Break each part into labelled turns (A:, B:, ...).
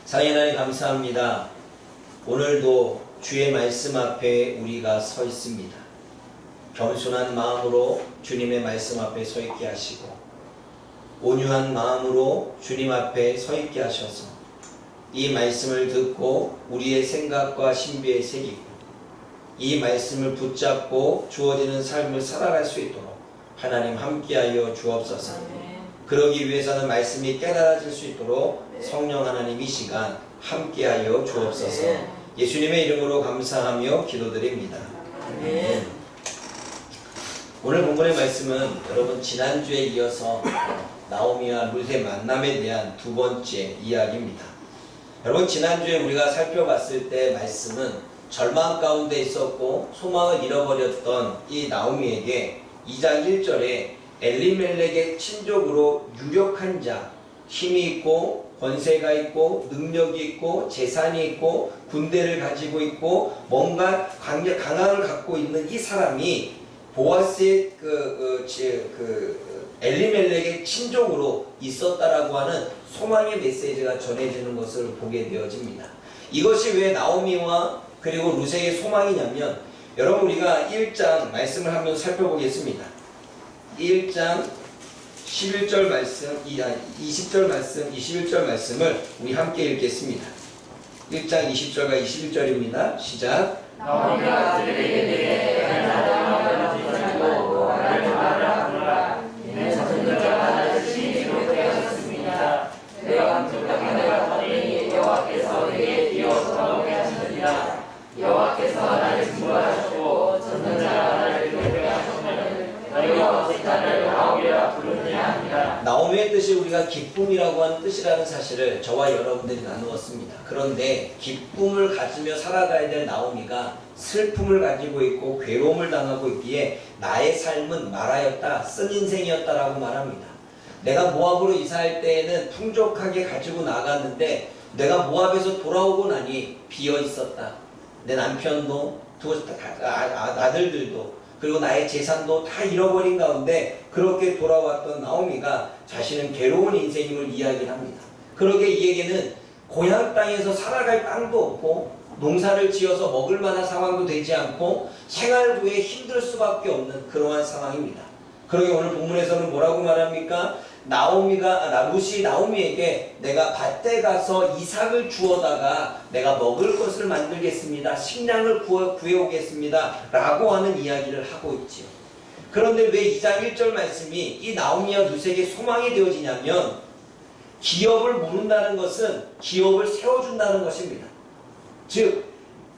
A: 사랑의 하나님 감사합니다. 오늘도 주의 말씀 앞에 우리가 서 있습니다. 겸손한 마음으로 주님의 말씀 앞에 서 있게 하시고 온유한 마음으로 주님 앞에 서 있게 하셔서 이 말씀을 듣고 우리의 생각과 신비에 새기고 이 말씀을 붙잡고 주어지는 삶을 살아갈 수 있도록 하나님 함께하여 주옵소서. 그러기 위해서는 말씀이 깨달아질 수 있도록 성령 하나님 이 시간 함께하여 주옵소서. 예수님의 이름으로 감사하며 기도드립니다. 아멘. 오늘 본문의 말씀은 여러분 지난주에 이어서 나오미와 룻의 만남에 대한 두 번째 이야기입니다. 여러분 지난주에 우리가 살펴봤을 때 말씀은 절망 가운데 있었고 소망을 잃어버렸던 이 나오미에게 2장 1절에 엘리멜렉의 친족으로 유력한 자, 힘이 있고 권세가 있고 능력이 있고 재산이 있고 군대를 가지고 있고 뭔가 강함을 갖고 있는 이 사람이 보아스의 엘리멜렉의 친족으로 있었다라고 하는 소망의 메시지가 전해지는 것을 보게 되어집니다. 이것이 왜 나오미와 그리고 룻에게 소망이냐면 여러분 우리가 1장 말씀을 한번 살펴보겠습니다. 1장 11절 말씀, 20절 말씀, 21절 말씀을 우리 함께 읽겠습니다. 1장 20절과 21절입니다. 시작.
B: 나오미가 그들에게 대해 나를 지키고 나를 말하노라. 이는 전능자 하나님이 기록되었습니다. 내가 내가 받으니 여호와께서 내게 이어서 오게 하시느니라. 여호와께서 나를 중보하셨고 전능자 하나를 기록되게 하셨느니라. 너희가 어찌 나를 나오미라 부르느냐 하니라.
A: 나오미의 뜻이 우리가 기쁨이라고 하는 뜻이라는 사실을 저와 여러분들이 나누었습니다. 그런데 기쁨을 가지며 살아가야 될 나오미가 슬픔을 가지고 있고 괴로움을 당하고 있기에 나의 삶은 말하였다, 쓴 인생이었다라고 말합니다. 내가 모압으로 이사할 때에는 풍족하게 가지고 나갔는데 내가 모압에서 돌아오고 나니 비어 있었다. 내 남편도 아들들도 그리고 나의 재산도 다 잃어버린 가운데 그렇게 돌아왔던 나오미가 자신은 괴로운 인생임을 이야기합니다. 그러게 이에게는 고향 땅에서 살아갈 땅도 없고 농사를 지어서 먹을 만한 상황도 되지 않고 생활부에 힘들 수밖에 없는 그러한 상황입니다. 그러게 오늘 본문에서는 뭐라고 말합니까? 룻이 나오미에게 내가 밭에 가서 이삭을 주워다가 내가 먹을 것을 만들겠습니다. 식량을 구해오겠습니다. 라고 하는 이야기를 하고 있지요. 그런데 왜 2장 1절 말씀이 이 나오미와 룻에게 소망이 되어지냐면 기업을 모른다는 것은 기업을 세워준다는 것입니다. 즉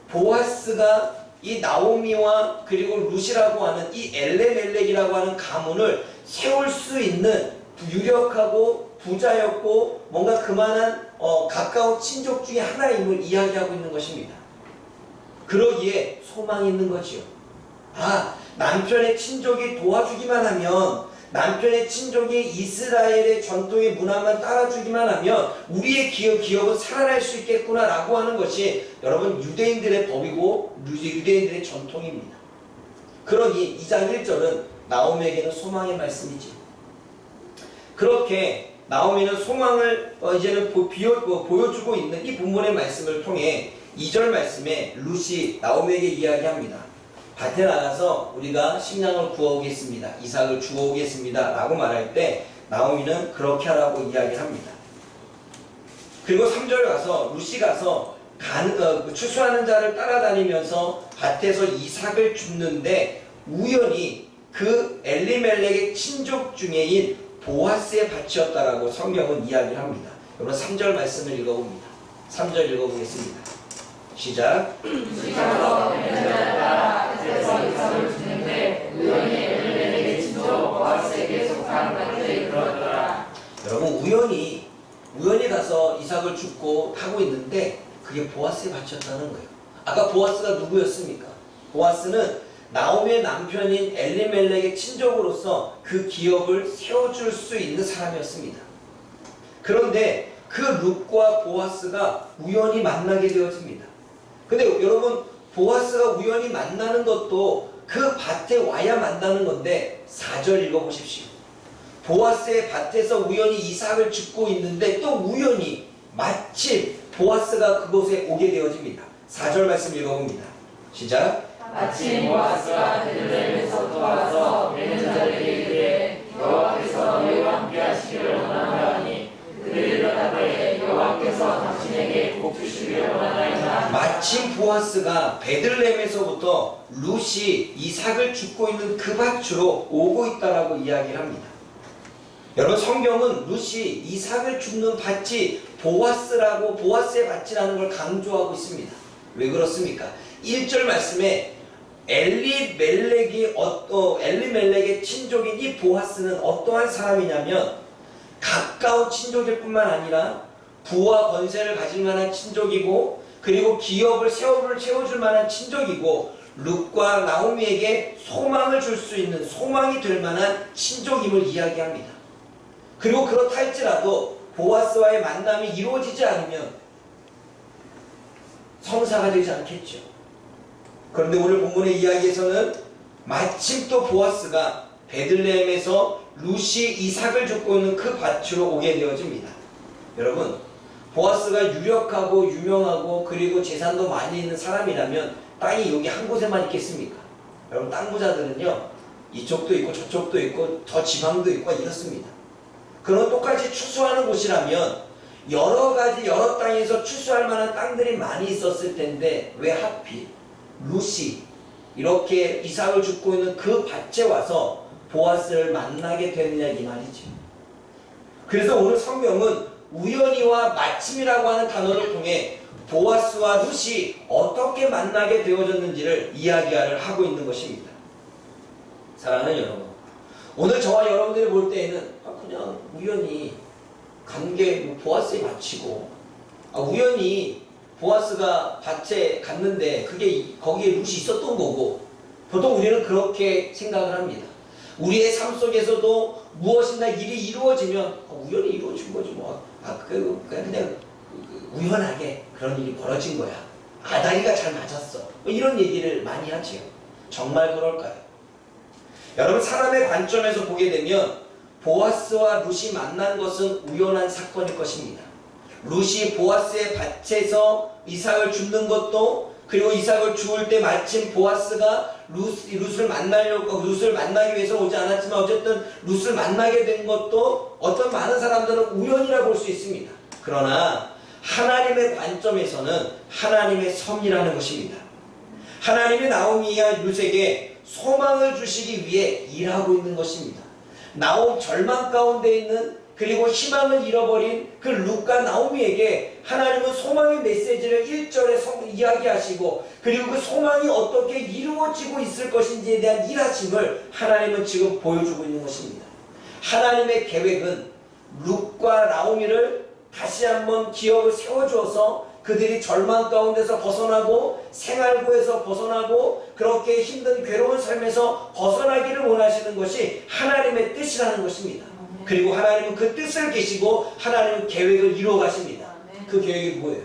A: 보아스가 이 나오미와 그리고 룻이라고 하는 이 엘레멜렉이라고 하는 가문을 세울 수 있는 유력하고 부자였고 뭔가 그만한 가까운 친족 중에 하나임을 이야기하고 있는 것입니다. 그러기에 소망이 있는 거지요. 남편의 친족이 도와주기만 하면 남편의 친족이 이스라엘의 전통의 문화만 따라주기만 하면 우리의 기업은 살아날 수 있겠구나 라고 하는 것이 여러분 유대인들의 법이고 유대인들의 전통입니다. 그러니 2장 1절은 나오미에게는 소망의 말씀이지. 그렇게 나오미는 소망을 이제는 보여주고 있는 이 본문의 말씀을 통해 2절 말씀에 룻이 나오미에게 이야기합니다. 밭에 나가서 우리가 식량을 구워오겠습니다. 이삭을 주워오겠습니다. 라고 말할 때 나오미는 그렇게 하라고 이야기합니다. 그리고 3절 가서 룻이 가서 추수하는 자를 따라다니면서 밭에서 이삭을 줍는데 우연히 그 엘리멜렉의 친족 중에인 보아스의 밭이었다라고 성경은 이야기를 합니다. 여러분 3절 말씀을 읽어봅니다. 3절 읽어보겠습니다. 시작.
B: 시작으로 따라 밭에서 이삭을 주는데 우연히 엘리멜렉의 친족 보아스에게 속한 밭에 그러더라.
A: 여러분 우연히 가서 이삭을 줍고 하고 있는데 그게 보아스의 밭이었다는 거예요. 아까 보아스가 누구였습니까? 보아스는 나오미의 남편인 엘리멜렉의 친족으로서 그 기업을 세워줄 수 있는 사람이었습니다. 그런데 그 룻과 보아스가 우연히 만나게 되어집니다. 근데 여러분 보아스가 우연히 만나는 것도 그 밭에 와야 만나는 건데 4절 읽어보십시오. 보아스의 밭에서 우연히 이삭을 줍고 있는데 또 우연히 마침 보아스가 그곳에 오게 되어집니다. 4절 말씀 읽어봅니다. 시작.
B: 마침 보아스가 베들레헴에서 돌아와서 맺는 자들에게 이르되 여호와께서 너희와 함께 하시기를 원하노니 그들이 대답하되 여호와께서 당신에게 복 주시기를 원하나이다.
A: 마침 보아스가 베들레헴에서부터 룻이 이삭을 줍고 있는 그 밭으로 오고 있다라고 이야기를 합니다. 여러분, 성경은 룻이 이삭을 줍는 밭이 보아스의 밭이라는 걸 강조하고 있습니다. 왜 그렇습니까? 1절 말씀에 엘리멜렉의 친족인 이 보아스는 어떠한 사람이냐면 가까운 친족일 뿐만 아니라 부와 권세를 가질 만한 친족이고, 그리고 기업을 세워줄 만한 친족이고, 룻과 나오미에게 소망을 줄 수 있는, 소망이 될 만한 친족임을 이야기합니다. 그리고 그렇다 할지라도 보아스와의 만남이 이루어지지 않으면 성사가 되지 않겠죠. 그런데 오늘 본문의 이야기에서는 마침 또 보아스가 베들레헴에서 룻이 이삭을 줍고 있는 그 밭으로 오게 되어집니다. 여러분, 보아스가 유력하고 유명하고 그리고 재산도 많이 있는 사람이라면 땅이 여기 한 곳에만 있겠습니까? 여러분, 땅 부자들은요, 이쪽도 있고 저쪽도 있고 더 지방도 있고 이렇습니다. 그런 똑같이 추수하는 곳이라면 여러 땅에서 추수할 만한 땅들이 많이 있었을 텐데 왜 하필 룻이 이렇게 이삭을 줍고 있는 그 밭에 와서 보아스를 만나게 됐느냐 이 말이죠. 그래서 오늘 성경은 우연히와 마침이라고 하는 단어를 통해 보아스와 룻이 어떻게 만나게 되어졌는지를 이야기를 하고 있는 것입니다. 사랑하는 여러분, 오늘 저와 여러분들이 볼 때에는 그냥 우연히 보아스에 마치고 우연히 보아스가 밭에 갔는데 거기에 룻이 있었던 거고, 보통 우리는 그렇게 생각을 합니다. 우리의 삶 속에서도 무엇이나 일이 이루어지면 우연히 이루어진 거지 뭐. 그냥 우연하게 그런 일이 벌어진 거야. 나이가 잘 맞았어. 이런 얘기를 많이 하지요. 정말 그럴까요? 여러분, 사람의 관점에서 보게 되면 보아스와 룻이 만난 것은 우연한 사건일 것입니다. 룻이 보아스의 밭에서 이삭을 줍는 것도, 그리고 이삭을 주울 때 마침 보아스가 룻을 만나기 위해서 오지 않았지만 어쨌든 룻을 만나게 된 것도 어떤 많은 사람들은 우연이라 볼 수 있습니다. 그러나 하나님의 관점에서는 하나님의 섭리라는 것입니다. 하나님이 나오미와 룻에게 소망을 주시기 위해 일하고 있는 것입니다. 절망 가운데 있는, 그리고 희망을 잃어버린 그 룻과 나오미에게 하나님은 소망의 메시지를 1절에 이야기하시고, 그리고 그 소망이 어떻게 이루어지고 있을 것인지에 대한 일하심을 하나님은 지금 보여주고 있는 것입니다. 하나님의 계획은 룻과 나오미를 다시 한번 기업을 세워주어서 그들이 절망 가운데서 벗어나고 생활고에서 벗어나고 그렇게 힘든 괴로운 삶에서 벗어나기를 원하시는 것이 하나님의 뜻이라는 것입니다. 그리고 하나님은 그 뜻을 계시고 하나님은 계획을 이루어 가십니다. 그 계획이 뭐예요?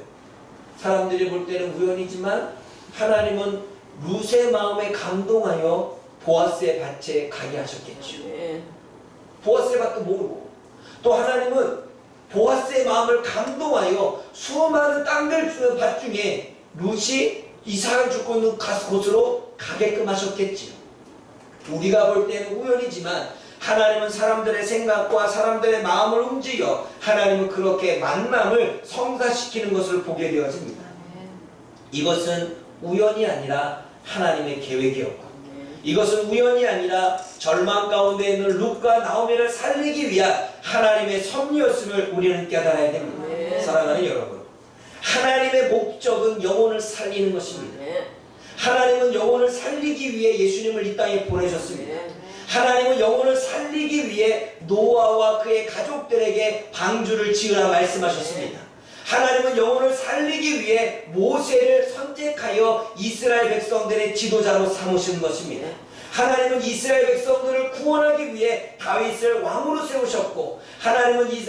A: 사람들이 볼 때는 우연이지만 하나님은 룻의 마음에 감동하여 보아스의 밭에 가게 하셨겠죠. 보아스의 밭도 모르고, 또 하나님은 보아스의 마음을 감동하여 수많은 땅들 밭 중에 룻이 이삭을 줍고 있는 곳으로 가게끔 하셨겠지요. 우리가 볼 때는 우연이지만 하나님은 사람들의 생각과 사람들의 마음을 움직여 하나님은 그렇게 만남을 성사시키는 것을 보게 되어집니다. 이것은 우연이 아니라 하나님의 계획이었고, 이것은 우연이 아니라 절망 가운데 있는 룻과 나오미를 살리기 위한 하나님의 섭리였음을 우리는 깨달아야 됩니다. 사랑하는 여러분, 하나님의 목적은 영혼을 살리는 것입니다. 하나님은 영혼을 살리기 위해 예수님을 이 땅에 보내셨습니다. 하나님은 영혼을 살리기 위해 노아와 그의 가족들에게 방주를 지으라 말씀하셨습니다. 하나님은 영혼을 살리기 위해 모세를 선택하여 이스라엘 백성들의 지도자로 삼으신 것입니다. 하나님은 이스라엘 백성들을 구원하기 위해 다윗을 왕으로 세우셨고, 하나님은 이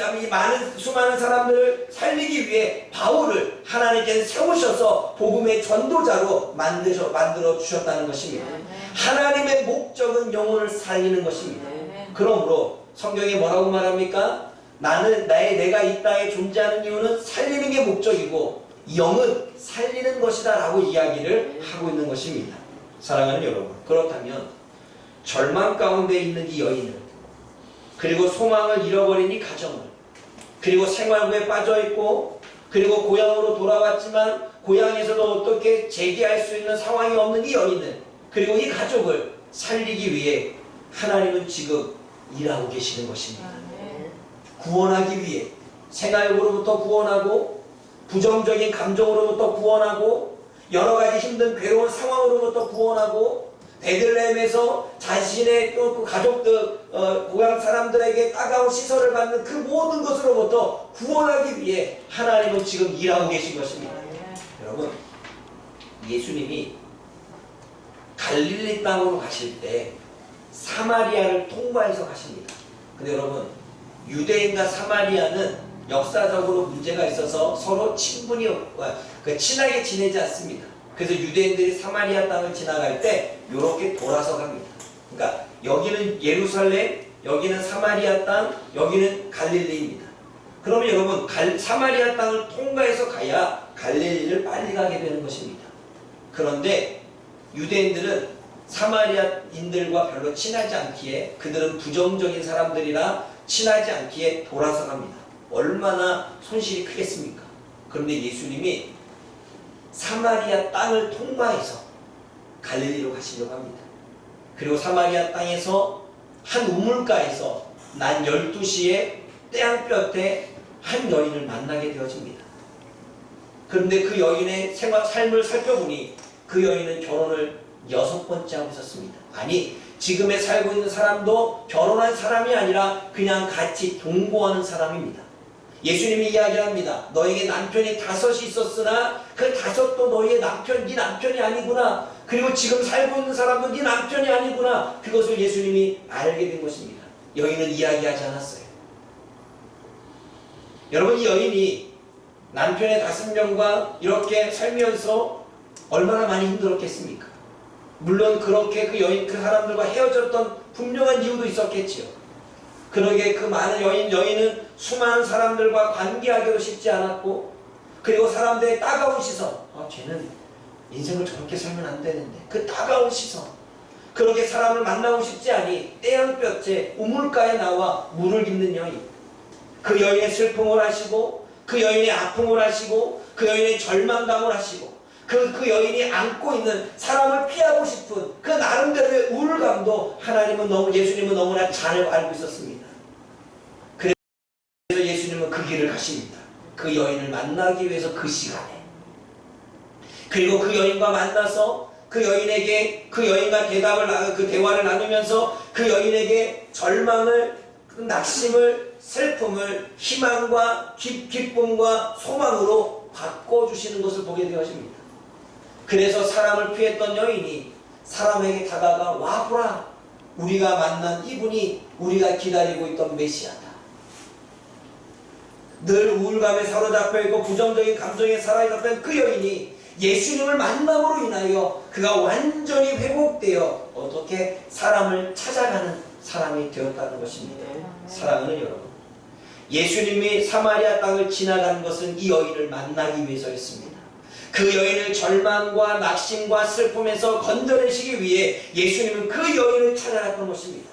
A: 수많은 사람들을 살리기 위해 바울을 하나님께서 세우셔서 복음의 전도자로 만들어 주셨다는 것입니다. 하나님의 목적은 영혼을 살리는 것입니다. 그러므로 성경에 뭐라고 말합니까? 내가 이 땅에 존재하는 이유는 살리는 게 목적이고 영은 살리는 것이다 라고 이야기를 하고 있는 것입니다. 사랑하는 여러분, 그렇다면 절망 가운데 있는 이 여인을, 그리고 소망을 잃어버린 이 가정을, 그리고 생활고에 빠져있고, 그리고 고향으로 돌아왔지만 고향에서도 어떻게 재기할 수 있는 상황이 없는 이 여인을, 그리고 이 가족을 살리기 위해 하나님은 지금 일하고 계시는 것입니다. 구원하기 위해 생활고로부터 구원하고, 부정적인 감정으로부터 구원하고, 여러 가지 힘든 괴로운 상황으로부터 구원하고, 베들레헴에서 자신의 그 가족들, 고향 사람들에게 따가운 시선을 받는 그 모든 것으로부터 구원하기 위해 하나님은 지금 일하고 계신 것입니다. 여러분, 예수님이 갈릴리 땅으로 가실 때 사마리아를 통과해서 가십니다. 근데 여러분, 유대인과 사마리아는 역사적으로 문제가 있어서 서로 친하게 지내지 않습니다. 그래서 유대인들이 사마리아 땅을 지나갈 때 이렇게 돌아서 갑니다. 그러니까 여기는 예루살렘, 여기는 사마리아 땅, 여기는 갈릴리입니다. 그러면 여러분, 사마리아 땅을 통과해서 가야 갈릴리를 빨리 가게 되는 것입니다. 그런데 유대인들은 사마리아인들과 별로 친하지 않기에, 그들은 부정적인 사람들이라 친하지 않기에 돌아서 갑니다. 얼마나 손실이 크겠습니까? 그런데 예수님이 사마리아 땅을 통과해서 갈릴리로 가시려고 합니다. 그리고 사마리아 땅에서 한 우물가에서 난 12시에 태양볕에 한 여인을 만나게 되어집니다. 그런데 그 여인의 삶을 살펴보니 그 여인은 결혼을 6번째 하고 있었습니다. 아니, 지금에 살고 있는 사람도 결혼한 사람이 아니라 그냥 같이 동거하는 사람입니다. 예수님이 이야기합니다. 너에게 남편이 5이 있었으나 그 5도 너희의 네 남편이 아니구나. 그리고 지금 살고 있는 사람도 네 남편이 아니구나. 그것을 예수님이 알게 된 것입니다. 여인은 이야기하지 않았어요. 여러분, 이 여인이 남편의 5명과 이렇게 살면서 얼마나 많이 힘들었겠습니까? 물론 그렇게 그 사람들과 헤어졌던 분명한 이유도 있었겠지요. 그러게 그 많은 여인은 수많은 사람들과 관계하기도 쉽지 않았고, 그리고 사람들의 따가운 시선, 쟤는 인생을 저렇게 살면 안 되는데, 그 따가운 시선, 그렇게 사람을 만나고 싶지 않이 태양볕에 우물가에 나와 물을 깃는 여인, 그 여인의 슬픔을 하시고, 그 여인의 아픔을 하시고, 그 여인의 절망감을 하시고, 그 여인이 안고 있는 사람을 피하고 싶은 그 나름대로의 우울감도 예수님은 너무나 잘 알고 있었습니다. 그래서 예수님은 그 길을 가십니다. 그 여인을 만나기 위해서 그 시간에. 그리고 그 여인과 만나서 그 여인과 대화를 나누면서 그 여인에게 절망을, 낙심을, 슬픔을 희망과 기쁨과 소망으로 바꿔주시는 것을 보게 되어집니다. 그래서 사람을 피했던 여인이 사람에게 다가가, 와 보라, 우리가 만난 이분이 우리가 기다리고 있던 메시아다. 늘 우울감에 사로잡혀 있고 부정적인 감정에 사로잡힌 그 여인이 예수님을 만남으로 인하여 그가 완전히 회복되어 어떻게 사람을 찾아가는 사람이 되었다는 것입니다. 사랑하는 여러분, 예수님이 사마리아 땅을 지나간 것은 이 여인을 만나기 위해서였습니다. 그 여인을 절망과 낙심과 슬픔에서 건져내시기 위해 예수님은 그 여인을 찾아갔던 것입니다.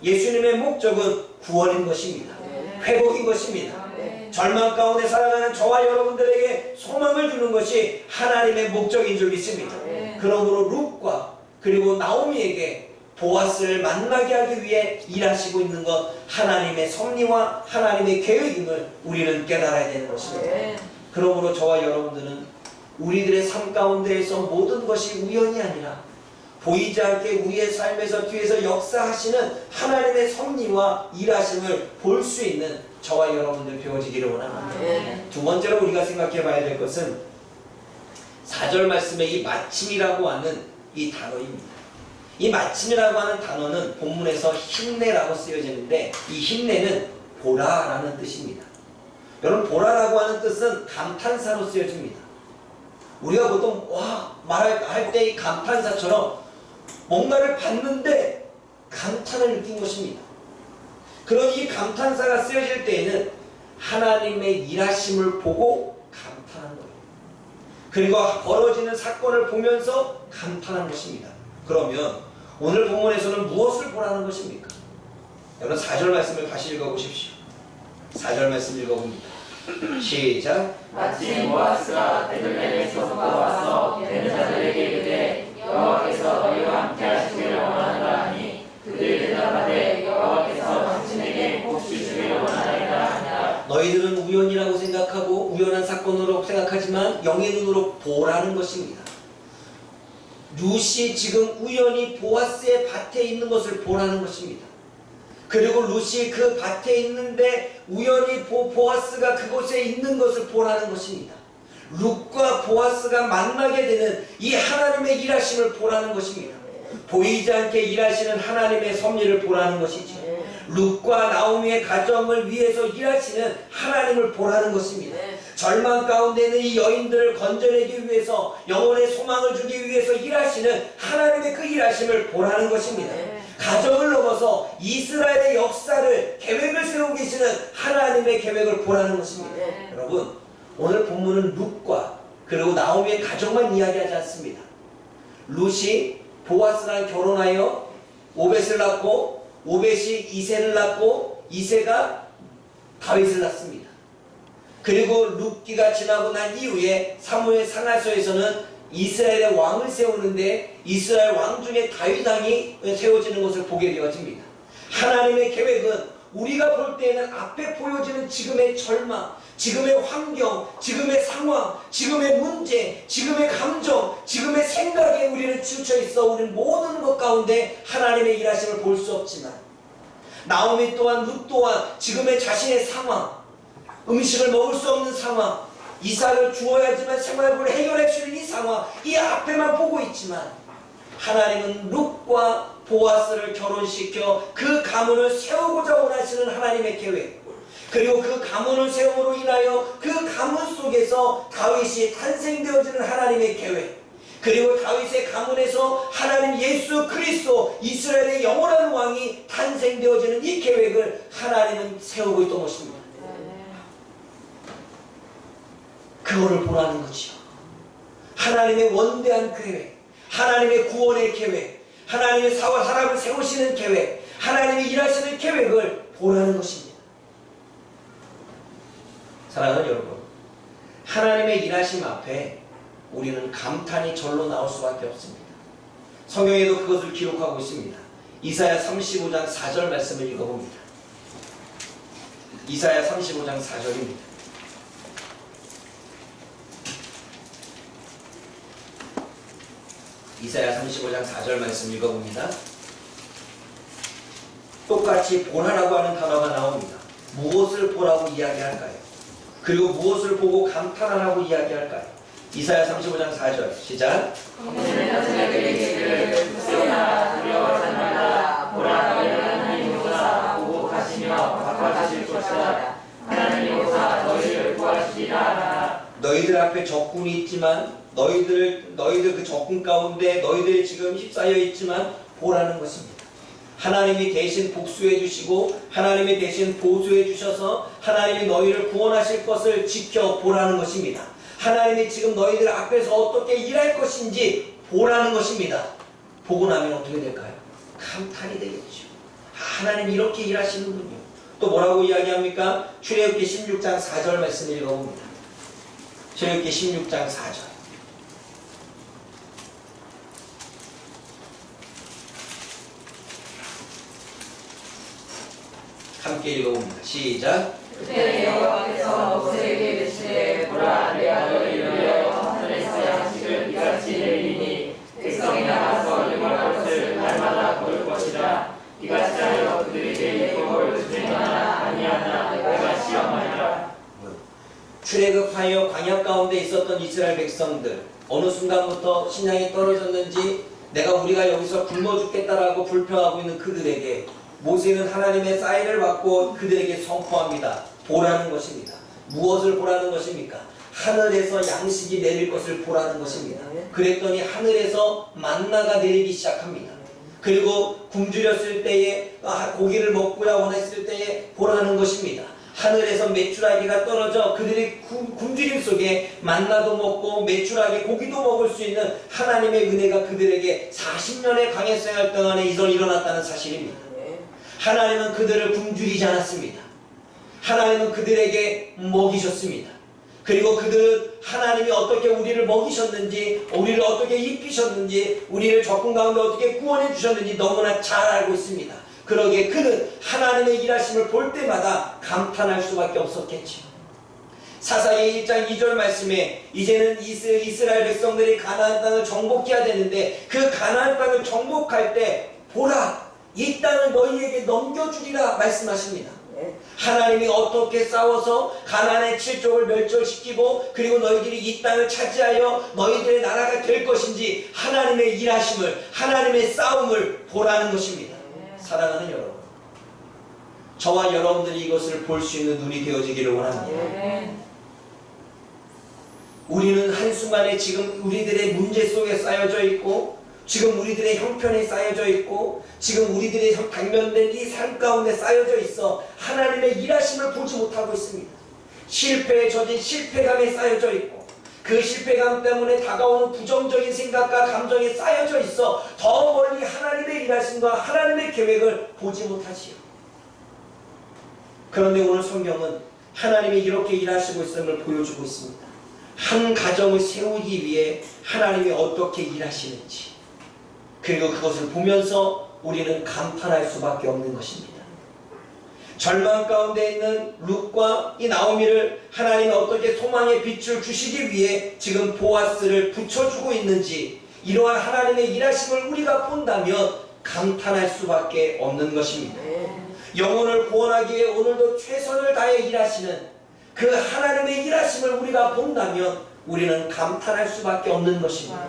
A: 예수님의 목적은 구원인 것입니다. 회복인 것입니다. 절망 가운데 살아가는 저와 여러분들에게 소망을 주는 것이 하나님의 목적인 줄 믿습니다. 그러므로 룻과 그리고 나오미에게 보아스를 만나게 하기 위해 일하시고 있는 것, 하나님의 섭리와 하나님의 계획임을 우리는 깨달아야 되는 것입니다. 그러므로 저와 여러분들은 우리들의 삶 가운데에서 모든 것이 우연이 아니라 보이지 않게 우리의 삶에서 뒤에서 역사하시는 하나님의 섭리와 일하심을 볼 수 있는 저와 여러분들 되어지기를 원합니다. 두 번째로 우리가 생각해 봐야 될 것은 4절 말씀의 이 마침이라고 하는 이 단어입니다. 이 마침이라고 하는 단어는 본문에서 힘내라고 쓰여지는데, 이 힘내는 보라라는 뜻입니다. 여러분, 보라라고 하는 뜻은 감탄사로 쓰여집니다. 우리가 보통 말할 때 이 감탄사처럼 뭔가를 봤는데 감탄을 느낀 것입니다. 그런 이 감탄사가 쓰여질 때에는 하나님의 일하심을 보고 감탄한 거예요. 그리고 벌어지는 사건을 보면서 감탄한 것입니다. 그러면 오늘 본문에서는 무엇을 보라는 것입니까? 여러분 4절 말씀을 다시 읽어보십시오. 4절 말씀 읽어봅니다. 시작.
B: 마침 보아스가 베들레헴에서 돌아와서 되는 자들에게 이르되 여호와께서 너희와 함께 하시기를 원하노라 하니 그들이 대답하되 여호와께서 당신에게 복을 주기를 원하나이다 하니라.
A: 너희들은 우연이라고 생각하고 우연한 사건으로 생각하지만 영의 눈으로 보라는 것입니다. 룻이 지금 우연히 보아스의 밭에 있는 것을 보라는 것입니다. 그리고 룻이 그 밭에 있는데 우연히 보아스가 그곳에 있는 것을 보라는 것입니다. 룻과 보아스가 만나게 되는 이 하나님의 일하심을 보라는 것입니다. 보이지 않게 일하시는 하나님의 섭리를 보라는 것이죠. 룻과 나오미의 가정을 위해서 일하시는 하나님을 보라는 것입니다. 절망 가운데 있는 이 여인들을 건져내기 위해서 영혼의 소망을 주기 위해서 일하시는 하나님의 그 일하심을 보라는 것입니다. 가정을 넘어서 이스라엘의 역사를 계획을 세우고 계시는 하나님의 계획을 보라는 것입니다. 여러분 오늘 본문은 룻과 그리고 나오미의 가정만 이야기하지 않습니다. 룻이 보아스랑 결혼하여 오벳을 낳고 오벳이 이새를 낳고 이새가 다윗을 낳습니다. 그리고 룻기가 지나고 난 이후에 사무엘 상하서에서는 이스라엘의 왕을 세우는데 이스라엘 왕 중에 다윗 왕이 세워지는 것을 보게 되어집니다. 하나님의 계획은 우리가 볼 때에는 앞에 보여지는 지금의 절망, 지금의 환경, 지금의 상황, 지금의 문제, 지금의 감정, 지금의 생각에 우리는 치우쳐 있어 우리는 모든 것 가운데 하나님의 일하심을 볼 수 없지만 나오미 또한 룻 또한 지금의 자신의 상황, 음식을 먹을 수 없는 상황, 이삭을 주어야지만 생활을 해결할 수 있는 이 상황, 이 앞에만 보고 있지만 하나님은 룻과 보아스를 결혼시켜 그 가문을 세우고자 원하시는 하나님의 계획, 그리고 그 가문을 세움으로 인하여 그 가문 속에서 다윗이 탄생되어지는 하나님의 계획, 그리고 다윗의 가문에서 하나님 예수 그리스도 이스라엘의 영원한 왕이 탄생되어지는 이 계획을 하나님은 세우고 있던 것입니다. 그거를 보라는 거지요. 하나님의 원대한 계획, 하나님의 구원의 계획, 하나님의 사람을 세우시는 계획, 하나님이 일하시는 계획을 보라는 것입니다. 사랑하는 여러분, 하나님의 일하심 앞에 우리는 감탄이 절로 나올 수밖에 없습니다. 성경에도 그것을 기록하고 있습니다. 이사야 35장 4절 말씀을 읽어봅니다. 이사야 35장 4절입니다. 이사야 35장 4절 말씀 읽어봅니다. 똑같이 보라라고 하는 단어가 나옵니다. 무엇을 보라고 이야기할까요? 그리고 무엇을 보고 감탄하라고 이야기할까요? 이사야 35장 4절 시작.
B: 두려워하지 말라. 보라 너희는 하나님 여호와 보복하시며 갚아주실 것이다. 하나님 여호와 너희를 구하시리라 하라.
A: 너희들 앞에 적군이 있지만 너희들 그 적군 가운데 너희들이 지금 휩싸여 있지만 보라는 것입니다. 하나님이 대신 복수해 주시고 하나님이 대신 보수해 주셔서 하나님이 너희를 구원하실 것을 지켜보라는 것입니다. 하나님이 지금 너희들 앞에서 어떻게 일할 것인지 보라는 것입니다. 보고 나면 어떻게 될까요? 감탄이 되겠죠. 하나님 이렇게 일하시는군요. 또 뭐라고 이야기합니까? 출애굽기 16장 4절 말씀 읽어봅니다. 출애굽기 16장 4절. 함께 읽어봅니다. 시작.
B: 그때 여호와께서 모세에게 이르시되 보라 내가 너희를 위하여 하늘에서 양식을 이같이 내리니 백성이 나가서 이걸 것을 날마다 거둘 것이라. 이같이 하여 그들에게 이걸 주행하나 아니하나 내가 시험하리라.
A: 출애굽하여 광야 가운데 있었던 이스라엘 백성들 어느 순간부터 신앙이 떨어졌는지 우리가 여기서 굶어 죽겠다라고 불평하고 있는 그들에게 모세는 하나님의 사인을 받고 그들에게 선포합니다. 보라는 것입니다. 무엇을 보라는 것입니까? 하늘에서 양식이 내릴 것을 보라는 것입니다. 그랬더니 하늘에서 만나가 내리기 시작합니다. 그리고 굶주렸을 때에 고기를 먹고자 원했을 때에 보라는 것입니다. 하늘에서 메추라기가 떨어져 그들의 굶주림 속에 만나도 먹고 메추라기 고기도 먹을 수 있는 하나님의 은혜가 그들에게 40년의 광야생 활동 안에 일어났다는 사실입니다. 하나님은 그들을 굶주리지 않았습니다. 하나님은 그들에게 먹이셨습니다. 그리고 그들은 하나님이 어떻게 우리를 먹이셨는지, 우리를 어떻게 입히셨는지, 우리를 적군 가운데 어떻게 구원해 주셨는지 너무나 잘 알고 있습니다. 그러기에 그는 하나님의 일하심을 볼 때마다 감탄할 수밖에 없었겠지요. 사사기 1장 2절 말씀에 이제는 이스라엘 백성들이 가나안 땅을 정복해야 되는데 그 가나안 땅을 정복할 때 보라, 이 땅을 너희에게 넘겨주리라 말씀하십니다. 하나님이 어떻게 싸워서 가나안의 7족을 멸절시키고 그리고 너희들이 이 땅을 차지하여 너희들의 나라가 될 것인지 하나님의 일하심을, 하나님의 싸움을 보라는 것입니다. 사랑하는 여러분, 저와 여러분들이 이것을 볼 수 있는 눈이 되어지기를 원합니다. 우리는 한순간에 지금 우리들의 문제 속에 쌓여져 있고, 지금 우리들의 형편에 쌓여져 있고, 지금 우리들의 당면된 이 삶 가운데 쌓여져 있어 하나님의 일하심을 보지 못하고 있습니다. 실패에 젖은 실패감에 쌓여져 있고, 그 실패감 때문에 다가오는 부정적인 생각과 감정에 쌓여져 있어 더 멀리 하나님의 일하심과 하나님의 계획을 보지 못하지요. 그런데 오늘 성경은 하나님이 이렇게 일하시고 있음을 보여주고 있습니다. 한 가정을 세우기 위해 하나님이 어떻게 일하시는지, 그리고 그것을 보면서 우리는 감탄할 수밖에 없는 것입니다. 절망 가운데 있는 룻과 이 나오미를 하나님이 어떻게 소망의 빛을 주시기 위해 지금 보아스를 붙여주고 있는지, 이러한 하나님의 일하심을 우리가 본다면 감탄할 수밖에 없는 것입니다. 영혼을 구원하기 위해 오늘도 최선을 다해 일하시는 그 하나님의 일하심을 우리가 본다면 우리는 감탄할 수밖에 없는 것입니다.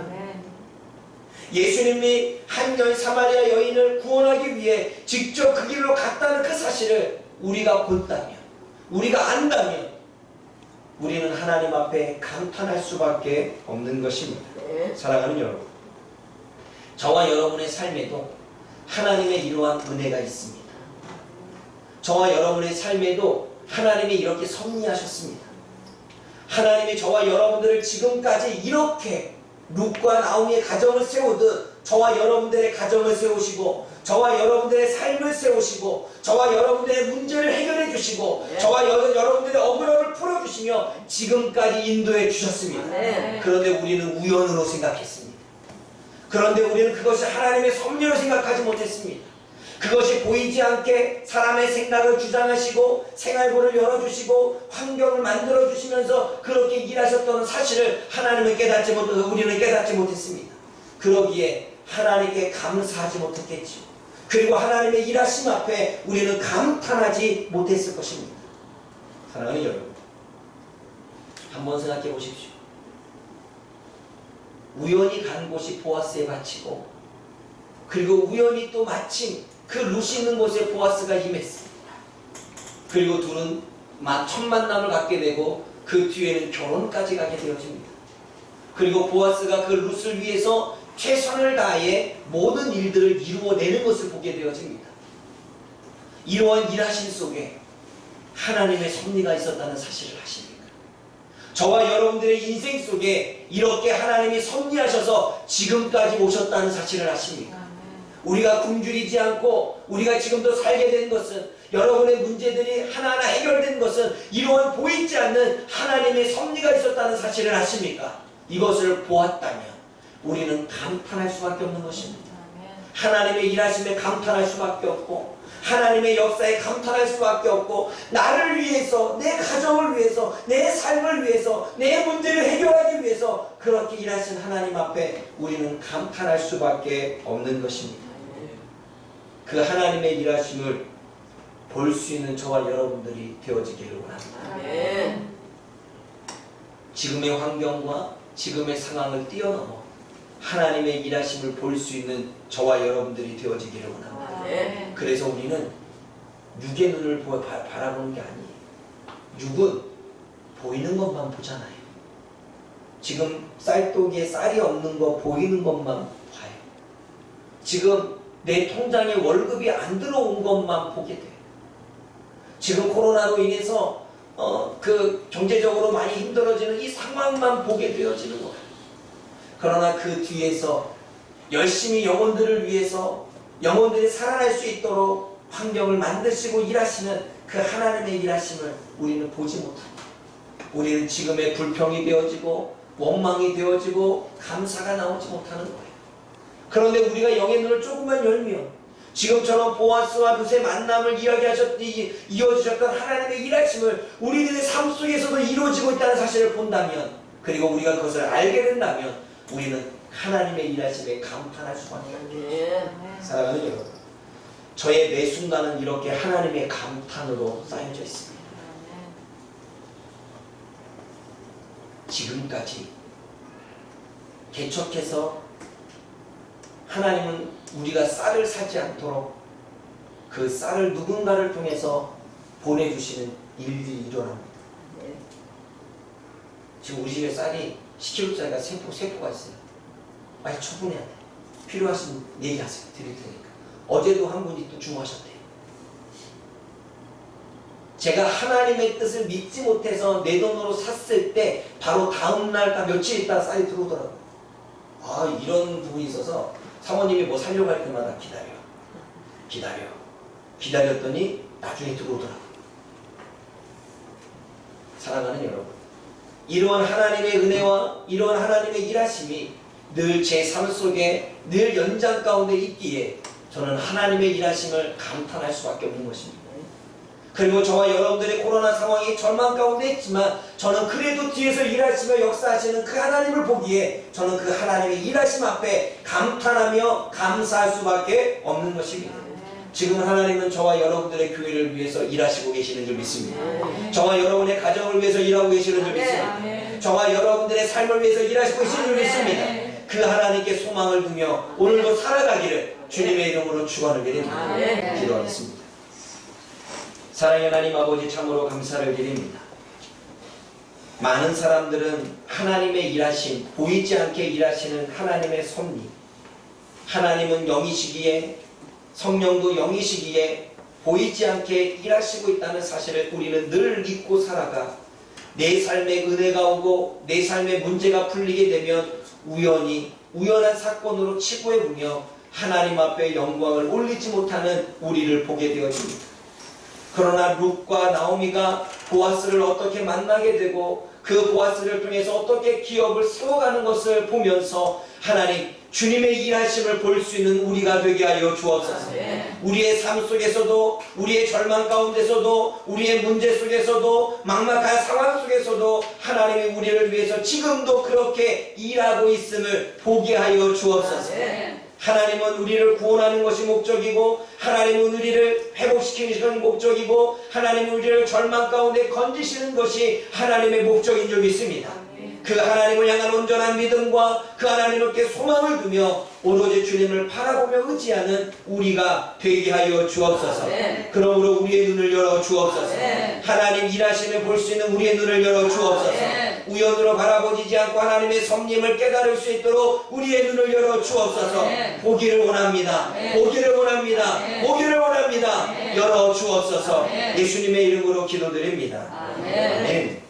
A: 예수님이 한 사마리아 여인을 구원하기 위해 직접 그 길로 갔다는 그 사실을 우리가 본다면, 우리가 안다면 우리는 하나님 앞에 감탄할 수밖에 없는 것입니다. 사랑하는 여러분, 저와 여러분의 삶에도 하나님의 이러한 은혜가 있습니다. 저와 여러분의 삶에도 하나님이 이렇게 섭리하셨습니다. 하나님이 저와 여러분들을 지금까지 이렇게 룻과 나오미의 가정을 세우듯 저와 여러분들의 가정을 세우시고, 저와 여러분들의 삶을 세우시고, 저와 여러분들의 문제를 해결해 주시고, 저와 여러분들의 억울함을 풀어주시며 지금까지 인도해 주셨습니다. 그런데 우리는 우연으로 생각했습니다. 그런데 우리는 그것이 하나님의 섭리로 생각하지 못했습니다. 그것이 보이지 않게 사람의 생각을 주장하시고 생활고를 열어주시고 환경을 만들어주시면서 그렇게 일하셨다는 사실을 우리는 깨닫지 못했습니다. 그러기에 하나님께 감사하지 못했겠죠. 그리고 하나님의 일하심 앞에 우리는 감탄하지 못했을 것입니다. 사랑하는 여러분, 한번 생각해 보십시오. 우연히 간 곳이 보아스의 밭이고, 그리고 우연히 또 마침 그 룻이 있는 곳에 보아스가 임했습니다. 그리고 둘은 첫 만남을 갖게 되고 그 뒤에는 결혼까지 가게 되어집니다. 그리고 보아스가 그 룻을 위해서 최선을 다해 모든 일들을 이루어내는 것을 보게 되어집니다. 이러한 일하심 속에 하나님의 섭리가 있었다는 사실을 아십니까? 저와 여러분들의 인생 속에 이렇게 하나님이 섭리하셔서 지금까지 오셨다는 사실을 아십니까? 우리가 굶주리지 않고 우리가 지금도 살게 된 것은, 여러분의 문제들이 하나하나 해결된 것은 이러한 보이지 않는 하나님의 섭리가 있었다는 사실을 아십니까? 이것을 보았다면 우리는 감탄할 수밖에 없는 것입니다. 하나님의 일하심에 감탄할 수밖에 없고, 하나님의 역사에 감탄할 수밖에 없고, 나를 위해서, 내 가정을 위해서, 내 삶을 위해서, 내 문제를 해결하기 위해서 그렇게 일하신 하나님 앞에 우리는 감탄할 수밖에 없는 것입니다. 그 하나님의 일하심을 볼 수 있는 저와 여러분들이 되어지기를 원합니다. 지금의 환경과 지금의 상황을 뛰어넘어 하나님의 일하심을 볼 수 있는 저와 여러분들이 되어지기를 원합니다. 그래서 우리는 육의 눈을 바라보는 게 아니에요. 육은 보이는 것만 보잖아요. 지금 쌀독에 쌀이 없는 거 보이는 것만 봐요. 지금 내 통장에 월급이 안 들어온 것만 보게 돼요. 지금 코로나로 인해서 그 경제적으로 많이 힘들어지는 이 상황만 보게 되어지는 거예요. 그러나 그 뒤에서 열심히 영혼들을 위해서 영혼들이 살아날 수 있도록 환경을 만드시고 일하시는 그 하나님의 일하심을 우리는 보지 못합니다. 우리는 지금의 불평이 되어지고 원망이 되어지고 감사가 나오지 못하는 거예요. 그런데 우리가 영의 눈을 조금만 열면 지금처럼 보아스와 룻의 만남을 이어주셨던 하나님의 일하심을 우리들의 삶 속에서도 이루어지고 있다는 사실을 본다면, 그리고 우리가 그것을 알게 된다면 우리는 하나님의 일하심에 감탄할 수밖에 없습니다. 사랑하는 여러분, 저의 매 순간은 이렇게 하나님의 감탄으로 쌓여져 있습니다. 지금까지 개척해서 하나님은 우리가 쌀을 사지 않도록 그 쌀을 누군가를 통해서 보내주시는 일들이 일어납니다. 지금 우리 집에 쌀이 10kg짜리가 3포가 있어요. 빨리 처분해야 돼. 필요하신 얘기하세요. 드릴 테니까. 어제도 한 분이 또 주문하셨대요. 제가 하나님의 뜻을 믿지 못해서 내 돈으로 샀을 때 바로 다음날 며칠 있다가 쌀이 들어오더라고요. 이런 부분이 있어서 사모님이 뭐 살려고 할 때마다 기다렸더니 나중에 들어오더라고요. 사랑하는 여러분, 이러한 하나님의 은혜와 이러한 하나님의 일하심이 늘 제 삶 속에 늘 연장 가운데 있기에 저는 하나님의 일하심을 감탄할 수밖에 없는 것입니다. 그리고 저와 여러분들의 코로나 상황이 절망 가운데 있지만 저는 그래도 뒤에서 일하시며 역사하시는 그 하나님을 보기에 저는 그 하나님의 일하심 앞에 감탄하며 감사할 수밖에 없는 것입니다. 지금 하나님은 저와 여러분들의 교회를 위해서 일하시고 계시는 줄 믿습니다. 저와 여러분의 가정을 위해서 일하고 계시는 줄 믿습니다. 저와 여러분들의 삶을 위해서 일하시고 계시는 줄 믿습니다. 그 하나님께 소망을 두며 오늘도 살아가기를 주님의 이름으로 축원을 드립니다. 기도하겠습니다. 사랑의 하나님 아버지, 참으로 감사를 드립니다. 많은 사람들은 하나님의 일하심, 보이지 않게 일하시는 하나님의 섭리, 하나님은 영이시기에 성령도 영이시기에 보이지 않게 일하시고 있다는 사실을 우리는 늘 믿고 살아가 내 삶에 은혜가 오고 내 삶에 문제가 풀리게 되면 우연한 사건으로 치부해보며 하나님 앞에 영광을 올리지 못하는 우리를 보게 되어집니다. 그러나 룻과 나오미가 보아스를 어떻게 만나게 되고 그 보아스를 통해서 어떻게 기업을 세워가는 것을 보면서 하나님 주님의 일하심을 볼 수 있는 우리가 되게 하여 주옵소서. 우리의 삶 속에서도 우리의 절망 가운데서도 우리의 문제 속에서도 막막한 상황 속에서도 하나님이 우리를 위해서 지금도 그렇게 일하고 있음을 보게 하여 주옵소서. 하나님은 우리를 구원하는 것이 목적이고 하나님은 우리를 회복시키는 것이 목적이고 하나님은 우리를 절망 가운데 건지시는 것이 하나님의 목적인 줄 믿습니다. 그 하나님을 향한 온전한 믿음과 그 하나님께 소망을 두며 오로지 주님을 바라보며 의지하는 우리가 되게 하여 주옵소서. 그러므로 우리의 눈을 열어 주옵소서. 하나님 일하심을 볼 수 있는 우리의 눈을 열어 주옵소서. 우연으로 바라보지 않고 하나님의 섭림을 깨달을 수 있도록 우리의 눈을 열어 주옵소서. 보기를 원합니다. 보기를 원합니다. 보기를 원합니다. 열어 주옵소서. 예수님의 이름으로 기도드립니다. 아멘.